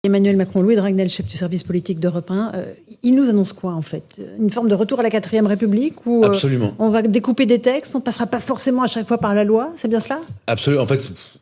Emmanuel Macron, Louis Dragnel, chef du service politique d'Europe 1, il nous annonce quoi en fait? Une forme de retour à la 4e République où on va découper des textes, on ne passera pas forcément à chaque fois par la loi, c'est bien cela? Absolument.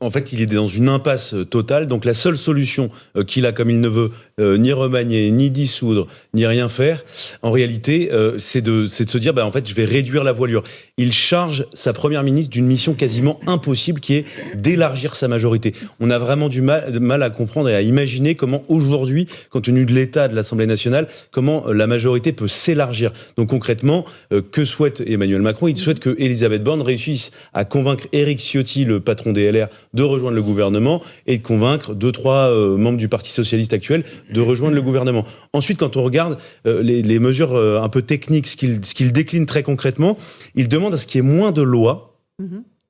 En fait, il est dans une impasse totale. Donc la seule solution qu'il a, comme il ne veut ni remanier, ni dissoudre, ni rien faire, en réalité, c'est de se dire, en fait, je vais réduire la voilure. Il charge sa première ministre d'une mission quasiment impossible, qui est d'élargir sa majorité. On a vraiment du mal à comprendre et à imaginer comment aujourd'hui, compte tenu de l'état de l'Assemblée nationale, comment la majorité peut s'élargir. Donc concrètement, que souhaite Emmanuel Macron? Il souhaite que Elisabeth Borne réussisse à convaincre Éric Ciotti, le patron des LR, de rejoindre le gouvernement et de convaincre 2-3 membres du Parti socialiste actuel de rejoindre le gouvernement. Ensuite, quand on regarde les mesures un peu techniques, ce qu'il décline très concrètement, il demande à ce qu'il y ait moins de lois.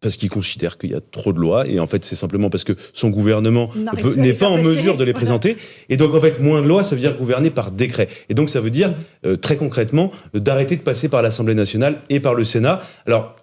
Parce qu'il considère qu'il y a trop de lois, et en fait c'est simplement parce que son gouvernement n'est pas en mesure de les présenter, et donc en fait moins de lois, ça veut dire gouverner par décret, et donc ça veut dire très concrètement d'arrêter de passer par l'Assemblée nationale et par le Sénat. Alors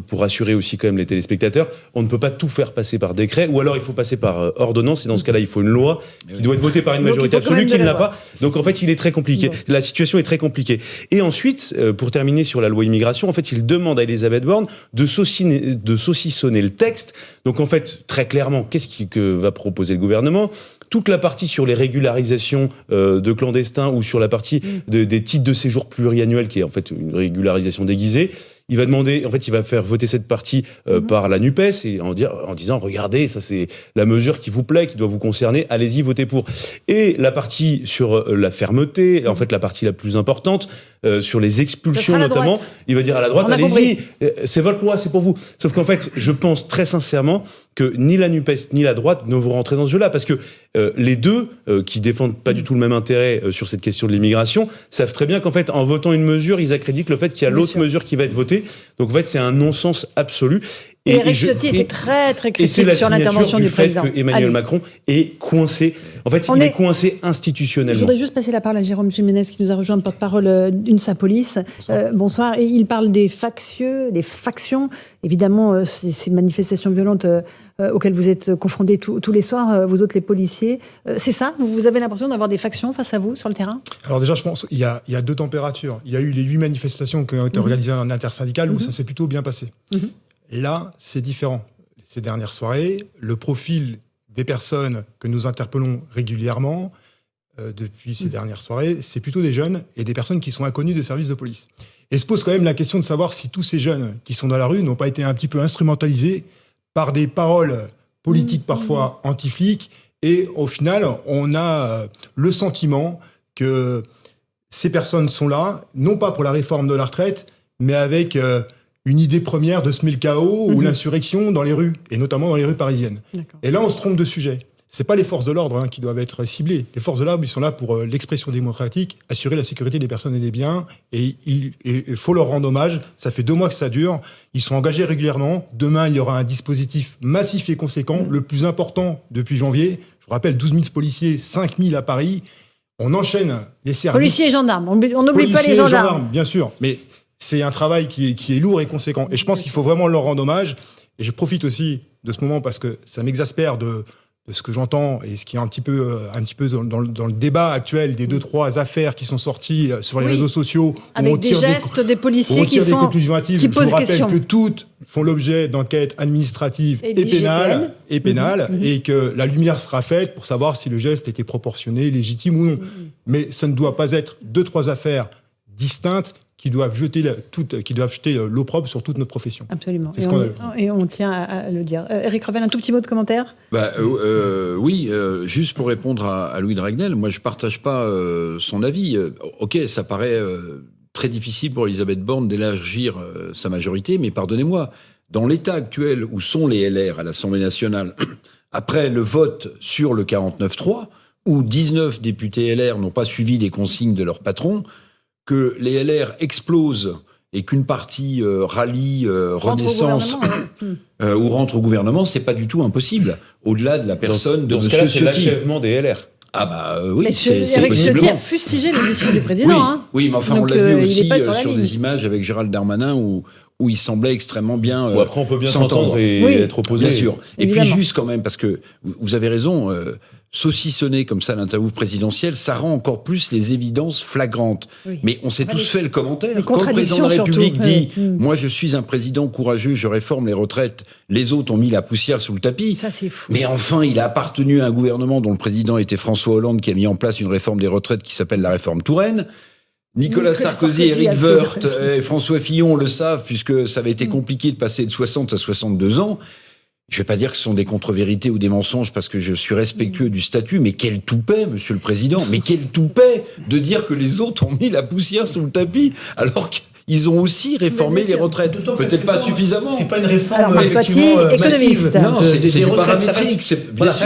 pour rassurer aussi quand même les téléspectateurs, on ne peut pas tout faire passer par décret, ou alors il faut passer par ordonnance, et dans ce cas-là il faut une loi qui doit être votée par une majorité absolue, qu'il n'a pas, donc en fait il est très compliqué, la situation est très compliquée. Et ensuite, pour terminer sur la loi immigration, en fait il demande à Elisabeth Borne de saucissonner le texte. Donc en fait, très clairement, qu'est-ce que va proposer le gouvernement? Toute la partie sur les régularisations de clandestins, ou sur la partie des titres de séjour pluriannuels, qui est en fait une régularisation déguisée. Il va demander, en fait, il va faire voter cette partie par la NUPES, et en disant, regardez, ça c'est la mesure qui vous plaît, qui doit vous concerner, allez-y, votez pour. Et la partie sur la fermeté, en fait la partie la plus importante, sur les expulsions notamment, il va dire à la droite, allez-y, c'est votre loi, c'est pour vous. Sauf qu'en fait, je pense très sincèrement que ni la NUPES ni la droite ne vont rentrer dans ce jeu-là, parce que les deux, qui défendent pas du tout le même intérêt sur cette question de l'immigration, savent très bien qu'en fait, en votant une mesure, ils accréditent le fait qu'il y a l'autre mesure qui va être votée. Donc en fait, c'est un non-sens absolu. Et Éric Ciotti était très critique sur l'intervention du président. C'est la signature du fait que Emmanuel Macron est coincé. En fait, il est coincé institutionnellement. Je voudrais juste passer la parole à Jérôme Jiménez, qui nous a rejoint, porte-parole d'UNSA-Police. Bonsoir. Et il parle des factions. Évidemment, ces manifestations violentes auxquelles vous êtes confrontés tous les soirs, vous autres les policiers. C'est ça? Vous avez l'impression d'avoir des factions face à vous sur le terrain? Alors déjà, je pense qu'il y a deux températures. Il y a eu les 8 manifestations qui ont été organisées en intersyndical, où ça s'est plutôt bien passé. Là, c'est différent. Ces dernières soirées, le profil des personnes que nous interpellons régulièrement depuis ces dernières soirées, c'est plutôt des jeunes et des personnes qui sont inconnues des services de police. Et se pose quand même la question de savoir si tous ces jeunes qui sont dans la rue n'ont pas été un petit peu instrumentalisés par des paroles politiques parfois anti-flics. Et au final, on a le sentiment que ces personnes sont là, non pas pour la réforme de la retraite, mais avec une idée première de semer le chaos ou l'insurrection dans les rues, et notamment dans les rues parisiennes. Et là, on se trompe de sujet. C'est pas les forces de l'ordre qui doivent être ciblées. Les forces de l'ordre, ils sont là pour l'expression démocratique, assurer la sécurité des personnes et des biens, et il faut leur rendre hommage. Ça fait 2 mois que ça dure. Ils sont engagés régulièrement. Demain, il y aura un dispositif massif et conséquent, le plus important depuis janvier. Je vous rappelle, 12 000 policiers, 5 000 à Paris. On enchaîne les services. Policiers et gendarmes. On n'oublie pas les gendarmes. Bien sûr. Mais c'est un travail qui est lourd et conséquent. Et je pense qu'il faut vraiment leur rendre hommage. Et je profite aussi de ce moment parce que ça m'exaspère de ce que j'entends et ce qui est un petit peu dans le débat actuel des 2-3 affaires qui sont sorties sur les réseaux sociaux. Avec des gestes des policiers qui posent question. Je vous rappelle que toutes font l'objet d'enquêtes administratives et pénales, et que la lumière sera faite pour savoir si le geste était proportionné, légitime ou non. Mais ça ne doit pas être 2-3 affaires distinctes qui doivent jeter l'opprobre sur toute notre profession. Absolument. Et on tient à le dire. Éric Revel, un tout petit mot de commentaire? Oui, juste pour répondre à Louis Dragnel, moi je ne partage pas son avis. Ok, ça paraît très difficile pour Elisabeth Borne d'élargir sa majorité, mais pardonnez-moi, dans l'état actuel où sont les LR à l'Assemblée nationale, après le vote sur le 49.3, où 19 députés LR n'ont pas suivi les consignes de leur patron, que les LR explosent et qu'une partie rallie Renaissance ou rentre au gouvernement, c'est pas du tout impossible. Au-delà de la personne de M. Ciotti. C'est l'achèvement des LR. Ah bah oui, c'est possiblement. Ciotti a fustigé le discours du président. Oui, mais enfin on l'a vu aussi sur des images avec Gérald Darmanin où il semblait extrêmement bien après on peut bien s'entendre et être opposé. Bien sûr. Et puis juste quand même, parce que vous avez raison, saucissonner comme ça l'interview présidentielle, ça rend encore plus les évidences flagrantes. Oui. Mais on s'est tous fait le commentaire. Quand le président de la République surtout. dit « Moi, je suis un président courageux, je réforme les retraites. Les autres ont mis la poussière sous le tapis. » Ça, c'est fou. Mais enfin, il a appartenu à un gouvernement dont le président était François Hollande, qui a mis en place une réforme des retraites qui s'appelle la réforme Touraine. Nicolas Sarkozy, Éric Woerth et François Fillon le savent, puisque ça avait été compliqué de passer de 60 à 62 ans. Je ne vais pas dire que ce sont des contre-vérités ou des mensonges parce que je suis respectueux du statut, mais quel toupet, Monsieur le Président, mais quel toupet de dire que les autres ont mis la poussière sous le tapis alors qu'ils ont aussi réformé les retraites. Peut-être pas suffisamment. C'est pas une réforme Alors, Marc Toiti, économiste. Non, c'est des retraites. paramétrique. Ça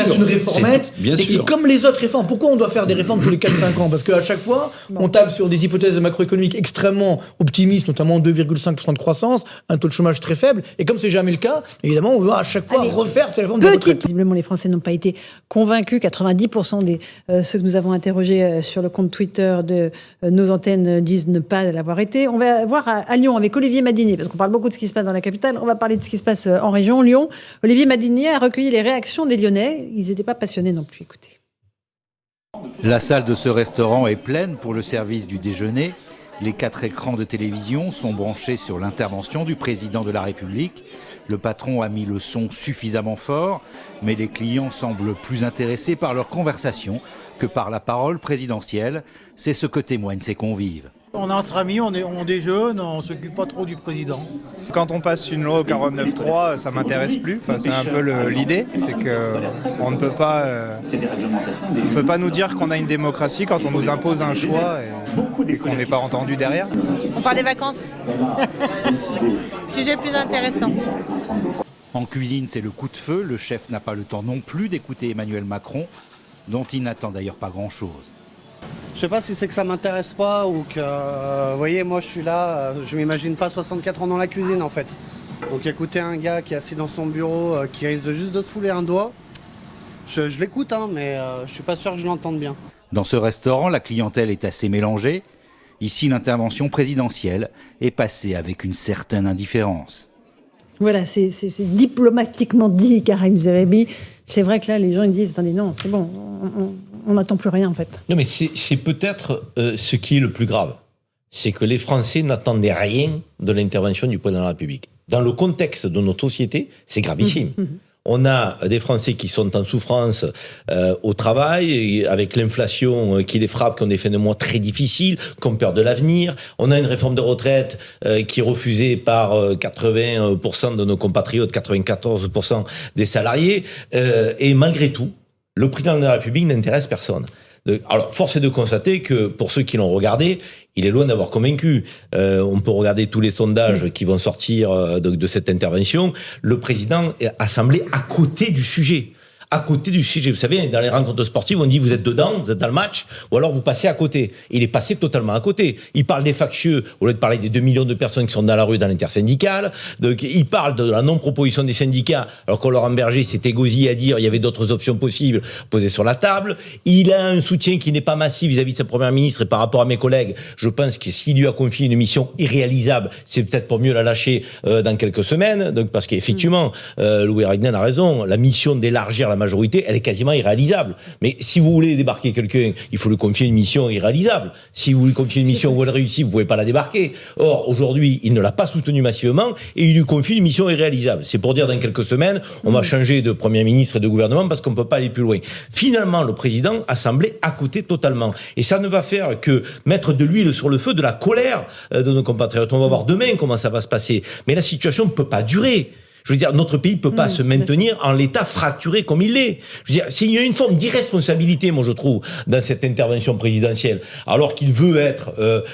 reste une réformette. Bien Et sûr. comme les autres réformes, pourquoi on doit faire des réformes tous les 4-5 ans? Parce qu'à chaque fois, on table sur des hypothèses macroéconomiques extrêmement optimistes, notamment 2,5% de croissance, un taux de chômage très faible. Et comme c'est jamais le cas, évidemment, on va à chaque fois refaire ces réformes de retraite. Visiblement, les Français n'ont pas été convaincus. 90% des ceux que nous avons interrogés sur le compte Twitter de nos antennes disent ne pas l'avoir été. On va voir à Lyon avec Olivier Madinier, parce qu'on parle beaucoup de ce qui se passe dans la capitale. On va parler de ce qui se passe en région. Lyon, Olivier Madinier a recueilli les réactions des Lyonnais. Ils n'étaient pas passionnés non plus. Écoutez. La salle de ce restaurant est pleine pour le service du déjeuner. Les 4 écrans de télévision sont branchés sur l'intervention du président de la République. Le patron a mis le son suffisamment fort, mais les clients semblent plus intéressés par leur conversation que par la parole présidentielle. C'est ce que témoignent ces convives. On est entre amis, on déjeune, on ne s'occupe pas trop du président. Quand on passe une loi au 49.3, ça m'intéresse plus. Enfin, c'est un peu l'idée, c'est qu'on ne peut pas nous dire qu'on a une démocratie quand on nous impose un choix et qu'on n'est pas entendu derrière. On parle des vacances. Sujet plus intéressant. En cuisine, c'est le coup de feu. Le chef n'a pas le temps non plus d'écouter Emmanuel Macron, dont il n'attend d'ailleurs pas grand-chose. Je sais pas si c'est que ça m'intéresse pas ou que, vous voyez, moi je suis là, je m'imagine pas 64 ans dans la cuisine en fait. Donc écouter un gars qui est assis dans son bureau, qui risque juste de se fouler un doigt, je l'écoute, hein, mais je suis pas sûr que je l'entende bien. Dans ce restaurant, la clientèle est assez mélangée. Ici, l'intervention présidentielle est passée avec une certaine indifférence. Voilà, c'est diplomatiquement dit, Karim Zerebi. C'est vrai que là, les gens ils disent, attendez, non, c'est bon, on n'attend plus rien en fait. Non, mais c'est peut-être ce qui est le plus grave. C'est que les Français n'attendaient rien de l'intervention du président de la République. Dans le contexte de notre société, c'est gravissime. On a des Français qui sont en souffrance au travail, avec l'inflation qui les frappe, qui ont des fins de mois très difficiles, qui ont peur de l'avenir. On a une réforme de retraite qui est refusée par 80% de nos compatriotes, 94% des salariés. Et malgré tout, le président de la République n'intéresse personne. Alors, force est de constater que, pour ceux qui l'ont regardé, il est loin d'avoir convaincu. On peut regarder tous les sondages qui vont sortir de cette intervention. Le président a semblé à côté du sujet. À côté du sujet. Vous savez, dans les rencontres sportives, on dit vous êtes dedans, vous êtes dans le match, ou alors vous passez à côté. Il est passé totalement à côté. Il parle des factieux, au lieu de parler des 2 millions de personnes qui sont dans la rue dans l'intersyndicale. Donc, il parle de la non-proposition des syndicats, alors qu'on Laurent Berger s'est égosillé à dire il y avait d'autres options possibles posées sur la table. Il a un soutien qui n'est pas massif vis-à-vis de sa première ministre, et par rapport à mes collègues, je pense que s'il lui a confié une mission irréalisable, c'est peut-être pour mieux la lâcher dans quelques semaines. Donc, parce qu'effectivement, Louis Ragnel a raison, la mission d'élargir la majorité, elle est quasiment irréalisable. Mais si vous voulez débarquer quelqu'un, il faut lui confier une mission irréalisable. Si vous lui confiez une mission où elle réussit, vous pouvez pas la débarquer. Or, aujourd'hui, il ne l'a pas soutenue massivement et il lui confie une mission irréalisable. C'est pour dire dans quelques semaines, on va changer de Premier ministre et de gouvernement parce qu'on peut pas aller plus loin. Finalement, le président a semblé à côté totalement. Et ça ne va faire que mettre de l'huile sur le feu de la colère de nos compatriotes. On va voir demain comment ça va se passer. Mais la situation ne peut pas durer. Je veux dire, notre pays ne peut pas se maintenir en l'état fracturé comme il est. Je veux dire, il y a une forme d'irresponsabilité, moi je trouve, dans cette intervention présidentielle. Alors qu'il veut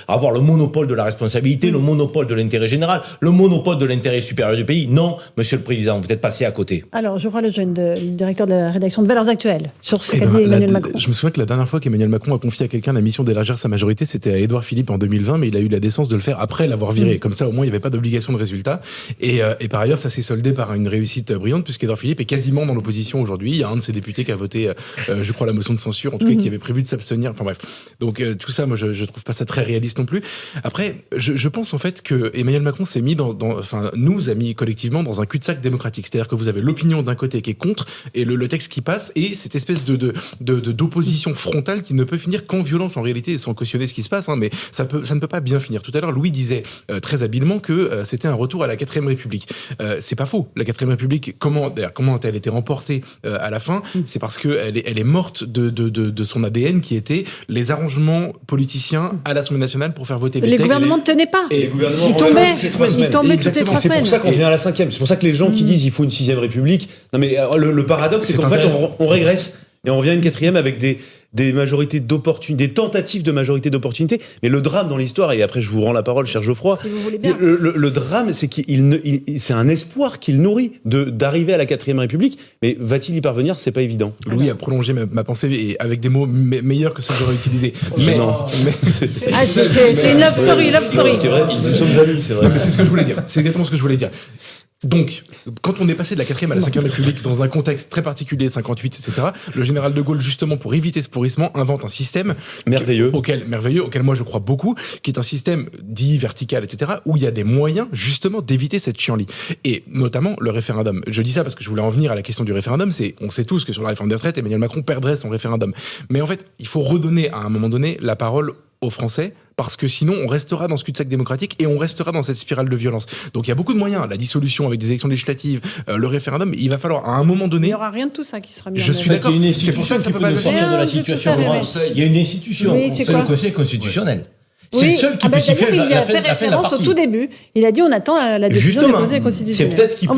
avoir le monopole de la responsabilité, le monopole de l'intérêt général, le monopole de l'intérêt supérieur du pays. Non, Monsieur le Président, vous êtes passé à côté. Alors, Geoffroy Lejeune, le directeur de la rédaction de Valeurs Actuelles, sur ce qu'a dit Emmanuel Macron. Je me souviens que la dernière fois qu'Emmanuel Macron a confié à quelqu'un la mission d'élargir sa majorité, c'était à Édouard Philippe en 2020, mais il a eu la décence de le faire après l'avoir viré. Comme ça, au moins, il n'y avait pas d'obligation de résultat. Et par ailleurs, ça s'est soldé soldée par une réussite brillante, puisqu'Édouard Philippe est quasiment dans l'opposition aujourd'hui. Il y a un de ses députés qui a voté, je crois, la motion de censure, en tout cas, qui avait prévu de s'abstenir. Enfin bref. Donc tout ça, moi, je trouve pas ça très réaliste non plus. Après, je pense en fait que Emmanuel Macron s'est mis nous a mis collectivement dans un cul-de-sac démocratique. C'est-à-dire que vous avez l'opinion d'un côté qui est contre et le texte qui passe et cette espèce d'opposition frontale qui ne peut finir qu'en violence en réalité, sans cautionner ce qui se passe, hein, mais ça ne peut pas bien finir. Tout à l'heure, Louis disait très habilement que c'était un retour à la 4ème République. C'est pas faux. La 4ème République, comment a-t-elle été remportée à la fin? C'est parce qu'elle est morte de son ADN qui était les arrangements politiciens à l'Assemblée nationale pour faire voter les textes. Les gouvernements ne tenaient pas. Et les gouvernements ils tombaient toutes les 3 semaines. C'est pour ça qu'on vient à la 5e. C'est pour ça que les gens qui disent il faut une 6ème République. Non mais le paradoxe, c'est qu'en fait on régresse et on revient à une 4ème avec des majorités d'opportunités, des tentatives de majorité d'opportunités. Mais le drame dans l'histoire, et après je vous rends la parole, cher Geoffroy, si vous voulez bien. Le drame, c'est c'est un espoir qu'il nourrit d'arriver à la 4ème République. Mais va-t-il y parvenir? C'est pas évident. Louis a prolongé ma pensée et avec des mots meilleurs que ceux que j'aurais utilisés. C'est une love story. C'est vrai, nous sommes amis, c'est vrai. Non, mais c'est ce que je voulais dire. C'est exactement ce que je voulais dire. Donc, quand on est passé de la 4ème à la 5ème République dans un contexte très particulier, 58, etc., le général de Gaulle, justement pour éviter ce pourrissement, invente un système merveilleux, auquel moi je crois beaucoup, qui est un système dit vertical, etc., où il y a des moyens justement d'éviter cette chienlit. Et notamment le référendum. Je dis ça parce que je voulais en venir à la question du référendum. On sait tous que sur la réforme des retraites, Emmanuel Macron perdrait son référendum. Mais en fait, il faut redonner à un moment donné la parole aux Français, parce que sinon on restera dans ce cul-de-sac démocratique et on restera dans cette spirale de violence. Donc il y a beaucoup de moyens, la dissolution avec des élections législatives, le référendum, il va falloir à un moment donné... Il n'y aura rien de tout ça qui sera mis en Je suis d'accord, c'est pour ça que ça peut pas sortir de la situation. Il y a une institution, c'est le Conseil constitutionnel. C'est le seul qui peut siffler la fin de la partie. Au tout début, il a dit on attend la décision du Conseil constitutionnel. C'est peut-être qu'il